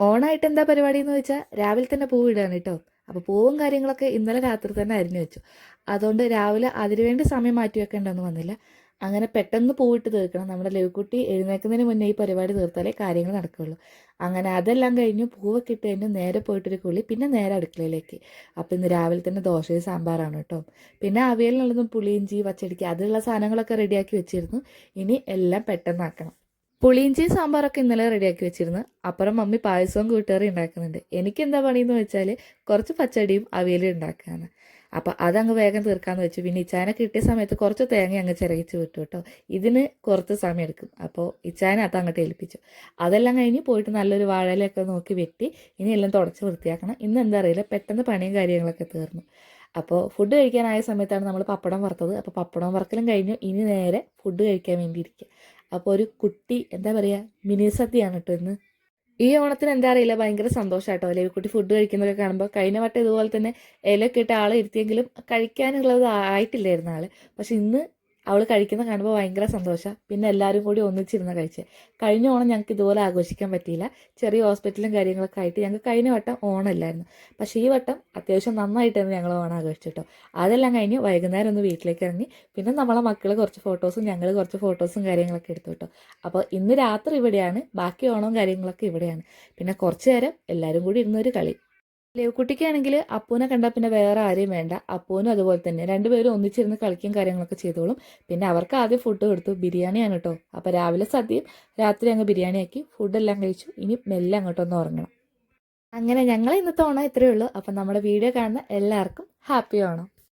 ഓണായിട്ട് എന്താ പരിപാടി എന്ന് വെച്ചാൽ രാവിലെ തന്നെ പൂവിടുകയാണ് കേട്ടോ. അപ്പോൾ പൂവും കാര്യങ്ങളൊക്കെ ഇന്നലെ രാത്രി തന്നെ അരിഞ്ഞു വെച്ചു. അതുകൊണ്ട് രാവിലെ അതിനുവേണ്ടി സമയം മാറ്റി വെക്കേണ്ടതൊന്നും വന്നില്ല. അങ്ങനെ പെട്ടെന്ന് പൂവിട്ട് തീർക്കണം. നമ്മുടെ ലഘുക്കുട്ടി എഴുന്നേൽക്കുന്നതിന് മുന്നേ ഈ പരിപാടി തീർത്താലേ കാര്യങ്ങൾ നടക്കുകയുള്ളൂ. അങ്ങനെ അതെല്ലാം കഴിഞ്ഞു, പൂവൊക്കെ ഇട്ട് കഴിഞ്ഞ് നേരെ പോയിട്ടൊരു കുളി, പിന്നെ നേരെ അടുക്കളയിലേക്ക്. അപ്പോൾ ഇന്ന് രാവിലെ തന്നെ ദോശയും സാമ്പാറാണ് കേട്ടോ. പിന്നെ അവിയലിനുള്ളതും പുളിയിഞ്ചി പച്ചടിക്ക് അതുള്ള സാധനങ്ങളൊക്കെ റെഡിയാക്കി വെച്ചിരുന്നു. ഇനി എല്ലാം പെട്ടെന്നാക്കണം. പുളിയിഞ്ചി സാമ്പാറൊക്കെ ഇന്നലെ റെഡിയാക്കി വെച്ചിരുന്നു. അപ്പുറം മമ്മി പായസവും കൂട്ടുകറി ഉണ്ടാക്കുന്നുണ്ട്. എനിക്കെന്താ പണിയെന്ന് വെച്ചാൽ കുറച്ച് പച്ചടിയും അവിയലും ഉണ്ടാക്കുകയാണ്. അപ്പോൾ അതങ്ങ് വേഗം തീർക്കാമെന്ന് വെച്ചു. പിന്നെ ഇച്ചാനെ കിട്ടിയ സമയത്ത് കുറച്ച് തേങ്ങ അങ്ങ് ചിരകിച്ച് വിട്ടു കേട്ടോ. ഇതിന് കുറച്ച് സമയം എടുക്കും. അപ്പോൾ ഇച്ചാനെ അത് അങ്ങോട്ട് ഏൽപ്പിച്ചു. അതെല്ലാം കഴിഞ്ഞ് പോയിട്ട് നല്ലൊരു വാഴയിലൊക്കെ നോക്കി വെട്ടി ഇനി എല്ലാം തുടച്ച് വൃത്തിയാക്കണം. ഇന്ന് എന്താ അറിയില്ല, പെട്ടെന്ന് പണിയും കാര്യങ്ങളൊക്കെ തീർന്നു. അപ്പോൾ ഫുഡ് കഴിക്കാനായ സമയത്താണ് നമ്മൾ പപ്പടം വറുത്തത്. അപ്പോൾ പപ്പടം വറക്കലും കഴിഞ്ഞു. ഇനി നേരെ ഫുഡ് കഴിക്കാൻ വേണ്ടി ഇരിക്കുക. അപ്പോൾ ഒരു കുട്ടി എന്താ പറയുക, മിനി സദ്യയാണ് കേട്ടോ ഇന്ന്. ഈ ഓണത്തിന് എന്താ അറിയില്ല, ഭയങ്കര സന്തോഷമായിട്ടോ അല്ലേ കുട്ടി ഫുഡ് കഴിക്കുന്നതൊക്കെ കാണുമ്പോൾ. കഴിഞ്ഞ വട്ടം ഇതുപോലെ തന്നെ ഇലയൊക്കെ ഇട്ട് ആളെ ഇരുത്തിയെങ്കിലും കഴിക്കാനുള്ളത് ആയിട്ടില്ലായിരുന്നു ആൾ. പക്ഷെ ഇന്ന് അവൾ കഴിക്കുന്ന കാണുമ്പോൾ ഭയങ്കര സന്തോഷമാണ്. പിന്നെ എല്ലാവരും കൂടി ഒന്നിച്ചിരുന്ന് കഴിച്ചത്. കഴിഞ്ഞ ഓണം ഞങ്ങൾക്ക് ഇതുപോലെ ആഘോഷിക്കാൻ പറ്റിയില്ല. ചെറിയ ഹോസ്പിറ്റലും കാര്യങ്ങളൊക്കെ ആയിട്ട് ഞങ്ങൾക്ക് കഴിഞ്ഞ വട്ടം ഓണമില്ലായിരുന്നു. പക്ഷേ ഈ വട്ടം അത്യാവശ്യം നന്നായിട്ടാണ് ഞങ്ങൾ ഓണം ആഘോഷിച്ചിട്ടോ. അതെല്ലാം കഴിഞ്ഞ് വൈകുന്നേരം ഒന്ന് വീട്ടിലേക്ക് ഇറങ്ങി. പിന്നെ നമ്മളെ മക്കൾ കുറച്ച് ഫോട്ടോസും ഞങ്ങൾ കുറച്ച് ഫോട്ടോസും കാര്യങ്ങളൊക്കെ എടുത്തു കേട്ടോ. അപ്പോൾ ഇന്ന് രാത്രി ഇവിടെയാണ്, ബാക്കി ഓണവും കാര്യങ്ങളൊക്കെ ഇവിടെയാണ്. പിന്നെ കുറച്ച് നേരം എല്ലാവരും കൂടി ഇരുന്നൊരു കളി. ലേവക്കുട്ടിക്കാണെങ്കിൽ അപ്പൂനെ കണ്ടാൽ പിന്നെ വേറെ ആരെയും വേണ്ട. അപ്പൂനും അതുപോലെ തന്നെ രണ്ടുപേരും ഒന്നിച്ചിരുന്ന് കളിക്കും കാര്യങ്ങളൊക്കെ ചെയ്തോളും. പിന്നെ അവർക്ക് ആദ്യം ഫുഡ് കൊടുത്തു. ബിരിയാണിയാണ് കേട്ടോ. അപ്പോൾ രാവിലെ സദ്യയും രാത്രി അങ്ങ് ബിരിയാണിയാക്കി ഫുഡെല്ലാം കഴിച്ചു. ഇനി മെല്ലെ അങ്ങോട്ടൊന്ന് ഉറങ്ങണം. അങ്ങനെ ഞങ്ങൾ ഇന്നത്തെ ഓണം ഇത്രയേ ഉള്ളൂ. അപ്പം നമ്മുടെ വീഡിയോ കാണുന്ന എല്ലാവർക്കും ഹാപ്പി ഓണം.